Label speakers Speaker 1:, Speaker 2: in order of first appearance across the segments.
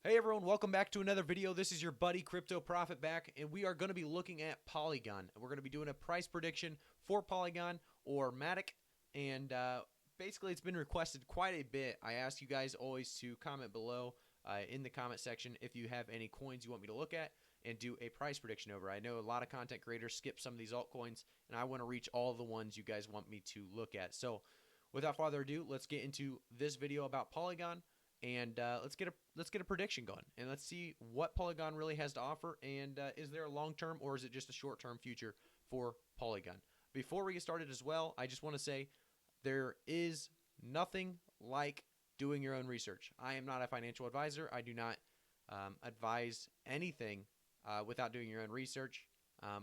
Speaker 1: Hey everyone, welcome back to another video. This is your buddy Crypto Profit back, and we are going to be looking at Polygon. We're going to be doing a price prediction for Polygon or MATIC, and basically it's been requested quite a bit. I ask you guys always to comment below in the comment section if you have any coins you want me to look at and do a price prediction over. I know a lot of content creators skip some of these altcoins, and I want to reach all the ones you guys want me to look at. So without further ado, let's get into this video about Polygon. And let's get a prediction going, and let's see what Polygon really has to offer, and is there a long-term or is it just a short-term future for Polygon? Before we get started as well, I just want to say there is nothing like doing your own research. I am not a financial advisor. I do not advise anything without doing your own research.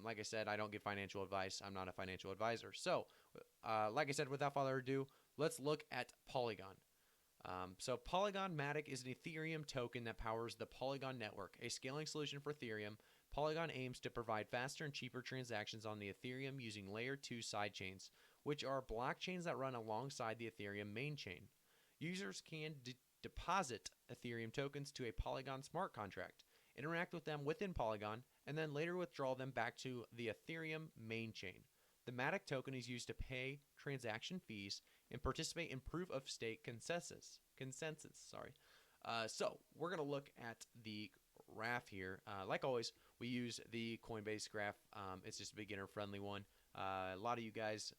Speaker 1: Like I said, I don't give financial advice. I'm not a financial advisor. So, like I said, without further ado, let's look at Polygon. So Polygon MATIC is an Ethereum token that powers the Polygon network, a scaling solution for Ethereum. Polygon aims to provide faster and cheaper transactions on the Ethereum using Layer 2 sidechains, which are blockchains that run alongside the Ethereum main chain. Users can deposit Ethereum tokens to a Polygon smart contract, interact with them within Polygon, and then later withdraw them back to the Ethereum main chain. The MATIC token is used to pay transaction fees and participate in proof of stake consensus. So we're going to look at the graph here. Like always, we use the Coinbase graph. It's just a beginner friendly one. A lot of you guys,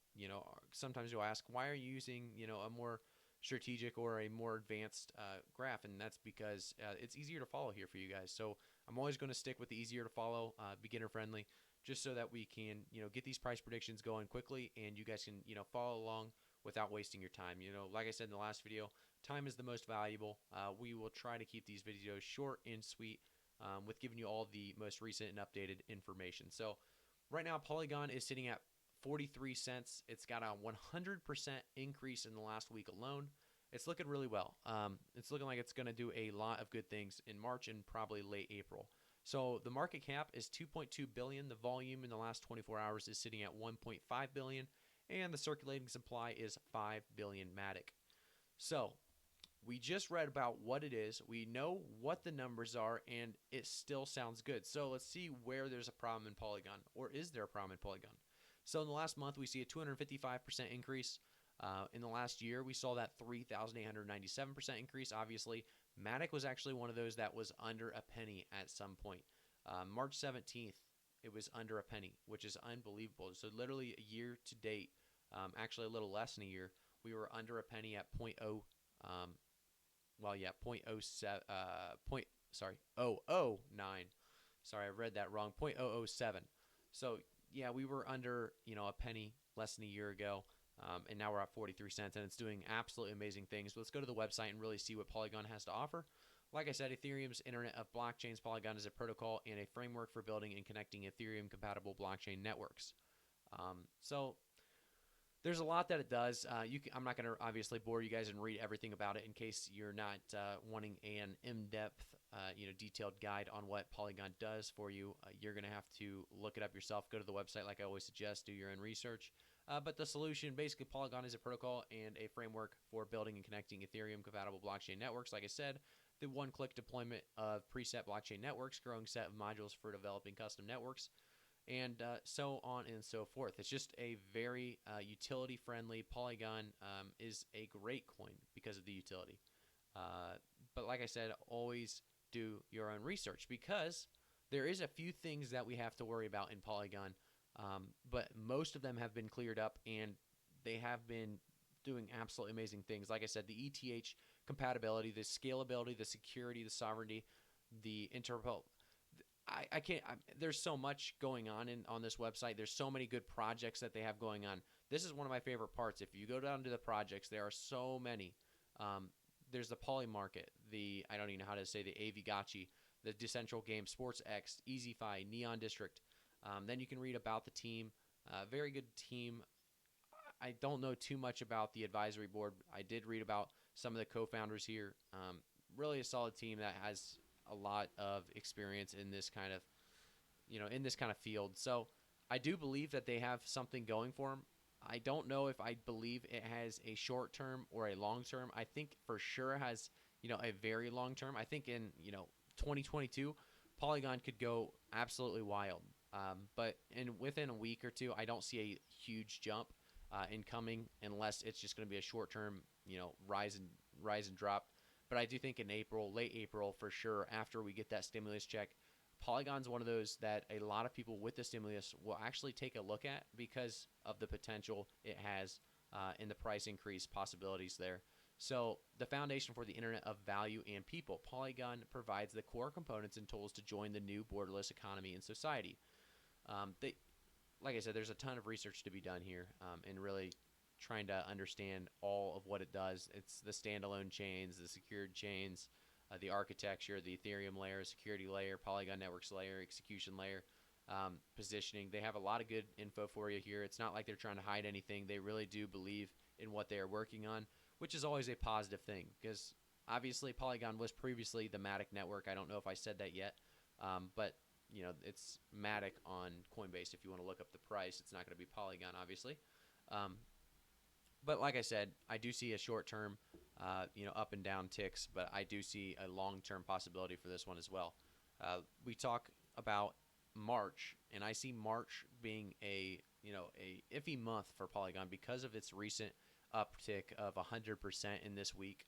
Speaker 1: sometimes you'll ask, why are you using, a more strategic or a more advanced graph? And that's because it's easier to follow here for you guys. So I'm always going to stick with the easier to follow, beginner friendly, just so that we can, get these price predictions going quickly and you guys can, follow along without wasting your time. Like I said in the last video, time is the most valuable. We will try to keep these videos short and sweet with giving you all the most recent and updated information. So right now, Polygon is sitting at 43 cents. It's got a 100% increase in the last week alone. It's looking really well. It's looking like it's going to do a lot of good things in March and probably late April. So the market cap is 2.2 billion. The volume in the last 24 hours is sitting at 1.5 billion, and the circulating supply is 5 billion MATIC. So we just read about what it is. We know what the numbers are, and it still sounds good. So let's see where there's a problem in Polygon, or is there a problem in Polygon? So in the last month, we see a 255% increase. In the last year, we saw that 3,897% increase. Obviously, MATIC was actually one of those that was under a penny at some point. March 17th, it was under a penny, which is unbelievable. So literally a year to date, actually a little less than a year, we were under a penny at 0.009. Sorry, I read that wrong. 0.007. So yeah, we were under, a penny less than a year ago. And now we're at 43 cents, and it's doing absolutely amazing things. Let's go to the website and really see what Polygon has to offer. Like I said, Ethereum's Internet of Blockchains. Polygon is a protocol and a framework for building and connecting Ethereum-compatible blockchain networks. So there's a lot that it does. I'm not going to obviously bore you guys and read everything about it in case you're not wanting an in-depth, detailed guide on what Polygon does for you. You're going to have to look it up yourself. Go to the website, like I always suggest. Do your own research. But the solution, basically, Polygon is a protocol and a framework for building and connecting Ethereum-compatible blockchain networks. Like I said, the one-click deployment of preset blockchain networks, growing set of modules for developing custom networks, and so on and so forth. It's just a very utility-friendly. Polygon is a great coin because of the utility. But like I said, always do your own research because there is a few things that we have to worry about in Polygon. But most of them have been cleared up, and they have been doing absolutely amazing things. Like I said, the ETH compatibility, the scalability, the security, the sovereignty, the interoperability. I can't. There's so much going on this website. There's so many good projects that they have going on. This is one of my favorite parts. If you go down to the projects, there are so many. There's the Poly Market, I don't even know how to say, the Avigachi, the Decentral Game, SportsX, EasyFi, Neon District. Then you can read about the team. Very good team. I don't know too much about the advisory board. I did read about some of the co-founders here. Really a solid team that has a lot of experience in this kind of field. So I do believe that they have something going for them. I don't know if I believe it has a short term or a long term. I think for sure it has a very long term. I think in 2022, Polygon could go absolutely wild. But within a week or two, I don't see a huge jump incoming unless it's just going to be a short term, rise and drop. But I do think in April, late April for sure, after we get that stimulus check, Polygon's one of those that a lot of people with the stimulus will actually take a look at because of the potential it has in the price increase possibilities there. So the foundation for the Internet of Value and People, Polygon provides the core components and tools to join the new borderless economy and society. Like I said, there's a ton of research to be done here, and really trying to understand all of what it does. It's the standalone chains, the secured chains, the architecture, the Ethereum layer, security layer, Polygon networks layer, execution layer, positioning. They have a lot of good info for you here. It's not like they're trying to hide anything. They really do believe in what they are working on, which is always a positive thing because obviously Polygon was previously the MATIC network. I don't know if I said that yet, but it's MATIC on Coinbase. If you want to look up the price, it's not going to be Polygon, obviously. But like I said, I do see a short-term, up and down ticks, but I do see a long-term possibility for this one as well. We talk about March, and I see March being a iffy month for Polygon because of its recent uptick of 100% in this week.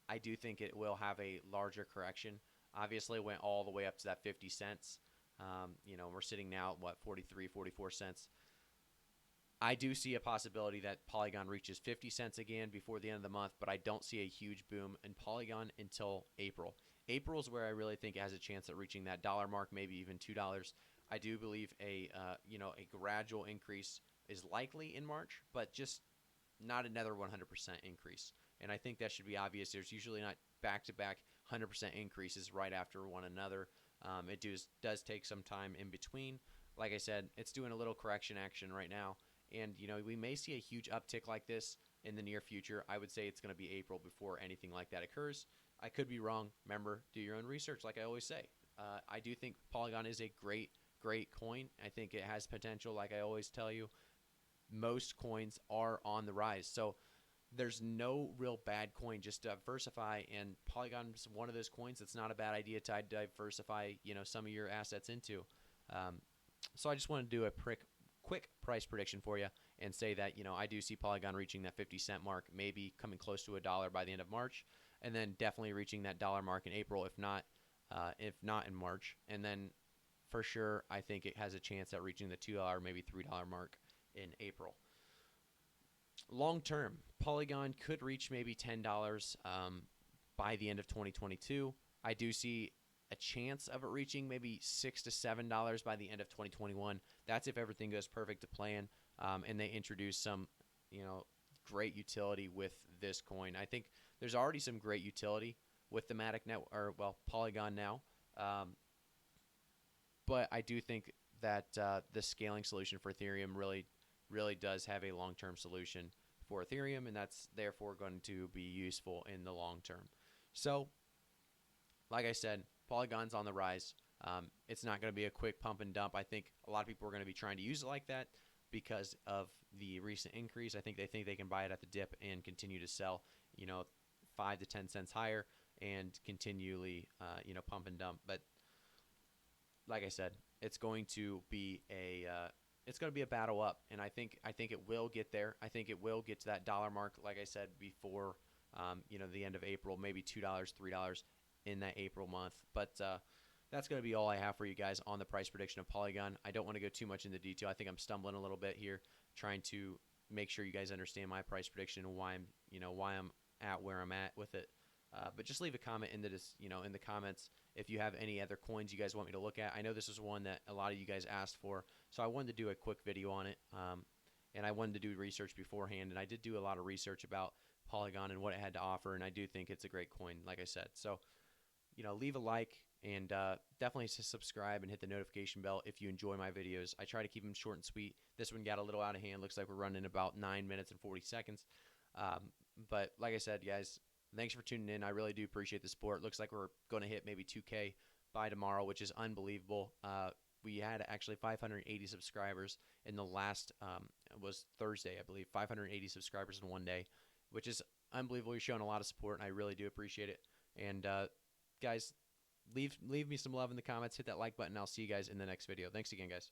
Speaker 1: I do think it will have a larger correction. Obviously, it went all the way up to that 50 cents. We're sitting now at 43, 44 cents. I do see a possibility that Polygon reaches 50 cents again before the end of the month, but I don't see a huge boom in Polygon until April. April is where I really think it has a chance at reaching that dollar mark, maybe even $2. I do believe a gradual increase is likely in March, but just not another 100% increase. And I think that should be obvious. There's usually not back-to-back 100% increases right after one another. It does take some time in between. Like I said, it's doing a little correction action right now. And, we may see a huge uptick like this in the near future. I would say it's going to be April before anything like that occurs. I could be wrong. Remember, do your own research, like I always say. I do think Polygon is a great, great coin. I think it has potential, like I always tell you. Most coins are on the rise. So there's no real bad coin. Just diversify, and Polygon is one of those coins that's not a bad idea to diversify, some of your assets into. So I just want to do a quick price prediction for you and say that, I do see Polygon reaching that 50-cent mark, maybe coming close to $1 by the end of March, and then definitely reaching that dollar mark in April, if not in March. And then for sure, I think it has a chance at reaching the $2, maybe $3 mark in April. Long term, Polygon could reach maybe $10 by the end of 2022. I do see a chance of it reaching maybe $6 to $7 by the end of 2021. That's if everything goes perfect to plan, and they introduce some, great utility with this coin. I think there's already some great utility with the MATIC Polygon now, but I do think that the scaling solution for Ethereum really does have a long-term solution for Ethereum, and that's therefore going to be useful in the long term. So, like I said, Polygon's on the rise. It's not going to be a quick pump and dump. I think a lot of people are going to be trying to use it like that because of the recent increase. I think they can buy it at the dip and continue to sell, 5 to 10 cents higher and continually, pump and dump. But like I said, it's going to be a battle up, and I think it will get there. I think it will get to that dollar mark, like I said before, the end of April, maybe $2, $3 in that April month. But that's going to be all I have for you guys on the price prediction of Polygon. I don't want to go too much into detail. I think I'm stumbling a little bit here, trying to make sure you guys understand my price prediction and why I'm at where I'm at with it. But just leave a comment in the comments if you have any other coins you guys want me to look at. I know this is one that a lot of you guys asked for, so I wanted to do a quick video on it. And I wanted to do research beforehand, and I did do a lot of research about Polygon and what it had to offer, and I do think it's a great coin, like I said. So, leave a like and definitely subscribe and hit the notification bell if you enjoy my videos. I try to keep them short and sweet. This one got a little out of hand. Looks like we're running about 9 minutes and 40 seconds. But like I said, guys, thanks for tuning in. I really do appreciate the support. Looks like we're going to hit maybe 2K by tomorrow, which is unbelievable. We had actually 580 subscribers in the last was Thursday, I believe. 580 subscribers in one day, which is unbelievable. You're showing a lot of support, and I really do appreciate it. And guys, leave me some love in the comments. Hit that like button. I'll see you guys in the next video. Thanks again, guys.